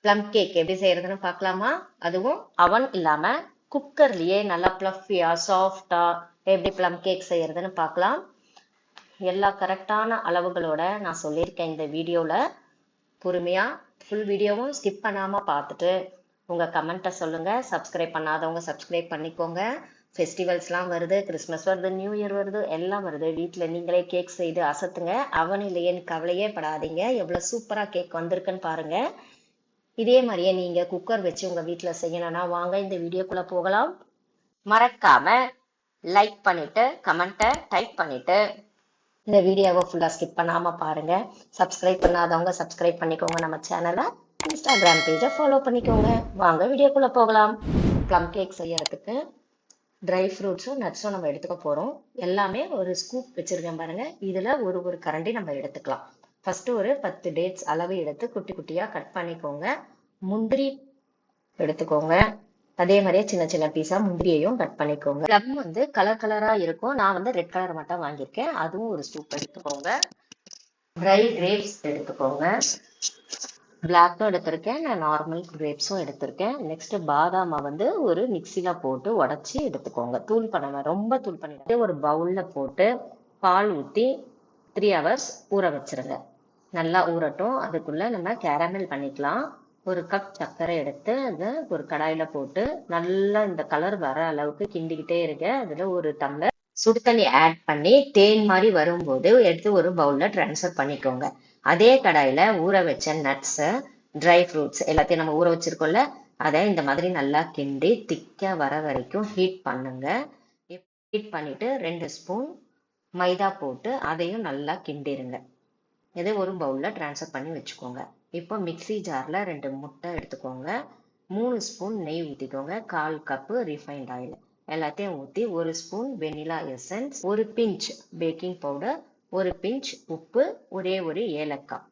Plum cake எப்படி செய்யறதுன்னு பார்க்கலாமா? அதுவும் அவன் இல்லாம குக்கர்லயே நல்லா ப்ளஃபியா சாஃப்டா எப்படி ப்ளம் கேக் செய்யறதுன்னு பார்க்கலாம். எல்லா கரெக்டான அளவுகளோட நான் சொல்லியிருக்கேன் இந்த வீடியோல. பொறுமையா ஃபுல் வீடியோவும் ஸ்கிப் பண்ணாம பார்த்துட்டு உங்க கமெண்ட்டை சொல்லுங்க. சப்ஸ்கிரைப் பண்ணாதவங்க சப்ஸ்கிரைப் பண்ணிக்கோங்க. ஃபெஸ்டிவல்ஸ்லாம் வருது, கிறிஸ்மஸ் வருது, நியூ இயர் வருது, எல்லாம் வருது. வீட்டில் நீங்களே கேக் செய்து அசத்துங்க. அவன் இல்லையேன்னு கவலையே படாதீங்க. எவ்வளோ சூப்பராக கேக் வந்திருக்குன்னு பாருங்க. இதே மாதிரியே நீங்க குக்கர் வச்சு உங்க வீட்டுல செய்யணும்னா வாங்க இந்த வீடியோக்குள்ள போகலாம். மறக்காம லைக் பண்ணிட்டு கமெண்ட்டை டைப் பண்ணிட்டு இந்த வீடியோவை ஃபுல்லா ஸ்கிப் பண்ணாம பாருங்க. சப்ஸ்கிரைப் பண்ணாதவங்க சப்ஸ்கிரைப் பண்ணிக்கோங்க. நம்ம சேனலை இன்ஸ்டாகிராம் பேஜை ஃபாலோ பண்ணிக்கோங்க. வாங்க வீடியோக்குள்ள போகலாம். ப்ளம் கேக் செய்யறதுக்கு ட்ரை ஃப்ரூட்ஸும் நட்ஸும் நம்ம எடுத்துக்க போறோம். எல்லாமே ஒரு ஸ்கூப் வச்சிருக்கேன் பாருங்க. இதுல ஒரு ஒரு கரண்டி நம்ம எடுத்துக்கலாம். ஃபர்ஸ்ட் ஒரு 10 டேட்ஸ் அளவு எடுத்து குட்டி குட்டியா கட் பண்ணிக்கோங்க. முந்திரி எடுத்துக்கோங்க. அதே மாதிரியே சின்ன சின்ன பீஸா முந்திரியையும் கட் பண்ணிக்கோங்க. ப்ளம் வந்து கலர் கலரா இருக்கும். நான் வந்து ரெட் கலர் மட்டும் வாங்கியிருக்கேன். அதுவும் ஒரு ஸ்கூப் எடுத்துக்கோங்க. ட்ரை கிரேப்ஸ் எடுத்துக்கோங்க. பிளாக்கும் எடுத்திருக்கேன், நான் நார்மல் கிரேப்ஸும் எடுத்திருக்கேன். நெக்ஸ்ட் பாதாமை வந்து ஒரு மிக்சியில போட்டு உடச்சி எடுத்துக்கோங்க. தூள் பண்ண ரொம்ப தூள் பண்ணிட்டு ஒரு பவுல்ல போட்டு பால் ஊற்றி 3 hours ஊற வச்சிருங்க. நல்லா ஊறட்டும். அதுக்குள்ள நம்ம கேரமல் பண்ணிக்கலாம். ஒரு கப் சர்க்கரை எடுத்து அதை ஒரு கடாயில போட்டு நல்லா இந்த கலர் வர அளவுக்கு கிண்டிக்கிட்டே இருங்க. அதுல ஒரு டம்ளர் சுடு தண்ணி ஆட் பண்ணி தேன் மாதிரி வரும்போது எடுத்து ஒரு பவுல்ல டிரான்ஸ்ஃபர் பண்ணிக்கோங்க. அதே கடாயில ஊற வச்ச நட்ஸ், ட்ரை ஃப்ரூட்ஸ் எல்லாத்தையும் நம்ம ஊற வச்சிருக்கோம்ல, அதை இந்த மாதிரி நல்லா கிண்டி திக்கா வர வரைக்கும் ஹீட் பண்ணுங்க. ஹீட் பண்ணிட்டு 2 ஸ்பூன் மைதா போட்டு அதையும் நல்லா கிண்டிருங்க. இதை ஒரு பவுல்ல டிரான்ஸ்ஃபர் பண்ணி வச்சுக்கோங்க. இப்போ மிக்சி ஜார்ல 2 முட்டை எடுத்துக்கோங்க. 3 ஸ்பூன் நெய் ஊற்றிக்கோங்க. 1/4 கப்பு ரிஃபைண்ட் ஆயில் எல்லாத்தையும் ஊற்றி 1 ஸ்பூன் வெனிலா எசன்ஸ், ஒரு பிஞ்ச் பேக்கிங் பவுடர், ஒரு பிஞ்ச் உப்பு, ஒரே ஒரு ஏலக்காய்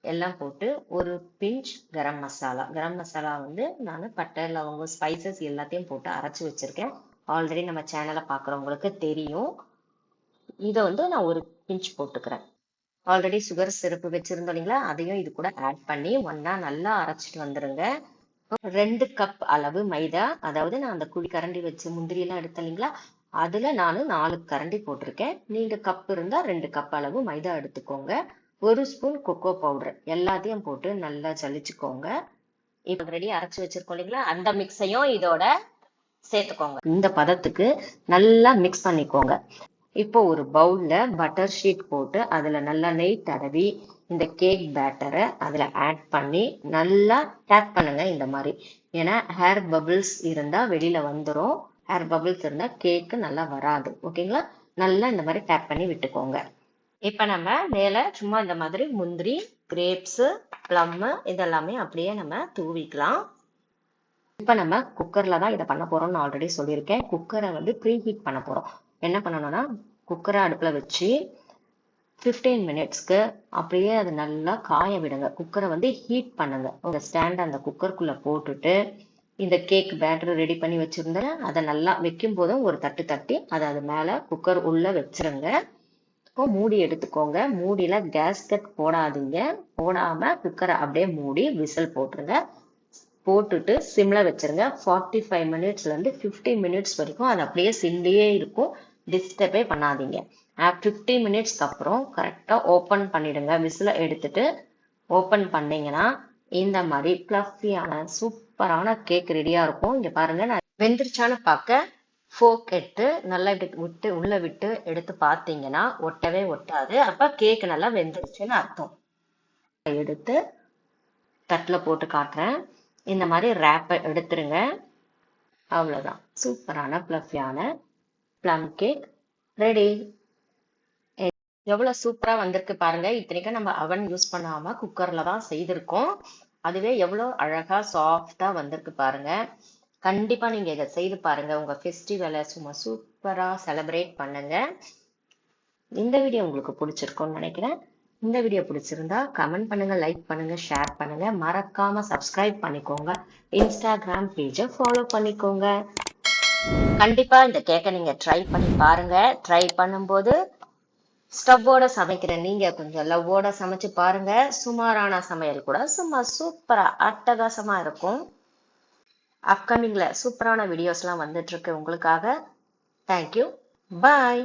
எல்லாம் போட்டு ஒரு பிஞ்ச் கரம் மசாலா. கரம் மசாலா வந்து நான் பட்டை லவங்கம் ஸ்பைசஸ் எல்லாத்தையும் போட்டு அரைச்சி வச்சிருக்கேன். ஆல்ரெடி நம்ம சேனலை பார்க்குறவங்களுக்கு தெரியும். இதை வந்து நான் ஒரு பிஞ்ச் போட்டுக்கிறேன். ஆல்ரெடி சுகர் சிரப்பு வச்சிருந்தோம் இல்லைங்களா, அதையும் இது கூட ஆட் பண்ணி ஒன்னா நல்லா அரைச்சிட்டு வந்துருங்க. 2 கப் அளவு மைதா, அதாவது நான் அந்த குழி கரண்டி வச்சு முந்திரி எல்லாம் எடுத்தேன் இல்லைங்களா, அதுல நான் 4 கரண்டி போட்டிருக்கேன். நீங்க கப் இருந்தா 2 கப் அளவு மைதா எடுத்துக்கோங்க. 1 ஸ்பூன் கொக்கோ பவுடர் எல்லாத்தையும் போட்டு நல்லா ஜலிச்சுக்கோங்க. இப்ப ரெடி அரைச்சு வச்சிருக்கோம் இல்லைங்களா, அந்த மிக்ஸையும் இதோட சேர்த்துக்கோங்க. இந்த பதத்துக்கு நல்லா மிக்ஸ் பண்ணிக்கோங்க. இப்போ ஒரு பவுல்ல பட்டர் ஷீட் போட்டு அதுல நல்லா நெய் தடவி இந்த கேக் பேட்டரை அதுல ஆட் பண்ணி நல்லா டேப் பண்ணுங்க இந்த மாதிரி. ஏன்னா ஹேர் பபிள்ஸ் இருந்தா வெளியில வந்துடும். ஹேர் பபிள்ஸ் இருந்தா கேக்கு நல்லா வராது. ஓகேங்களா? நல்லா இந்த மாதிரி டேப் பண்ணி விட்டுக்கோங்க. இப்ப நம்ம மேல சும்மா இந்த மாதிரி முந்திரி, கிரேப்ஸ், ப்ளம் இதெல்லாமே அப்படியே நம்ம தூவிக்கலாம். இப்ப நம்ம குக்கர்ல தான் இதை பண்ண போறோம்னு ஆல்ரெடி சொல்லியிருக்கேன். குக்கரை வந்து ப்ரீ ஹீட் பண்ண போறோம். என்ன பண்ணணும்னா குக்கரை அடுப்புல வச்சு 15 மினிட்ஸ்க்கு அப்படியே அது நல்லா காய விடுங்க. குக்கரை வந்து ஹீட் பண்ணுங்க. உங்க ஸ்டாண்ட் அந்த குக்கருக்குள்ள போட்டுட்டு இந்த கேக் பேட்டர் ரெடி பண்ணி வச்சிருந்தேன், அதை நல்லா வைக்கும் போதும் ஒரு தட்டு தட்டி அதை அது மேல குக்கர் உள்ள வச்சிருங்க. இப்போ மூடி எடுத்துக்கோங்க. மூடியில கேஸ்கட் போடாதீங்க. போடாம குக்கரை அப்படியே மூடி விசில் போட்டுருங்க. போட்டுட்டு சிம்ல வச்சிருங்க. 45 மினிட்ஸ்ல இருந்து 50 மினிட்ஸ் வரைக்கும் அது அப்படியே சிம்லயே இருக்கும். டிஸ்டர்பே பண்ணாதீங்க. 50 மினிட்ஸ்க்கு அப்புறம் கரெக்டா ஓப்பன் பண்ணிடுங்க. விசில எடுத்துட்டு ஓப்பன் பண்ணீங்கன்னா இந்த மாதிரி பிளஃபியான சூப்பரான கேக் ரெடியா இருக்கும். இங்க பாருங்க, நான் வெந்துருச்சான்னு பார்க்க ஃபோக் எடுத்து நல்லா இப்படி விட்டு உள்ள விட்டு எடுத்து பார்த்தீங்கன்னா ஒட்டவே ஒட்டாது. அப்ப கேக் நல்லா வெந்துருச்சுன்னு அர்த்தம். எடுத்து தட்டுல போட்டு காட்டுறேன். இந்த மாதிரி ரேப்பை எடுத்துருங்க. அவ்வளவுதான், சூப்பரான பிளஃபியான ப்ளம் கேக் ரெடி. எவ்வளவு சூப்பரா வந்திருக்கு பாருங்க. இத்தனைக்கும் நம்ம அவன் யூஸ் பண்ணாம குக்கர்ல தான் செய்திருக்கோம். அதுவே எவ்வளவு அழகா சாஃப்டா வந்திருக்கு பாருங்க. கண்டிப்பா நீங்க இதை செய்து பாருங்க. உங்க ஃபெஸ்டிவலை சும்மா சூப்பரா செலிப்ரேட் பண்ணுங்க. இந்த வீடியோ உங்களுக்கு பிடிச்சிருக்கும்னு நினைக்கிறேன். இந்த வீடியோ பிடிச்சிருந்தா கமெண்ட் பண்ணுங்க, லைக் பண்ணுங்க, ஷேர் பண்ணுங்க. மறக்காம சப்ஸ்கிரைப் பண்ணிக்கோங்க. இன்ஸ்டாகிராம் பேஜை ஃபாலோ பண்ணிக்கோங்க. கண்டிப்பா இந்த கேக்கை நீங்க ட்ரை பண்ணி பாருங்க. ட்ரை பண்ணும்போது ஸ்டவ்வோட சமைக்கிற நீங்க கொஞ்சம் லவ்வோட சமைச்சு பாருங்க. சுமாரான சமையல் கூட சும்மா சூப்பரா அட்டகாசமா இருக்கும். அப்கமிங்ல சூப்பரான வீடியோஸ்லாம் வந்துட்டு இருக்கு உங்களுக்காக. தேங்க்யூ. பாய்.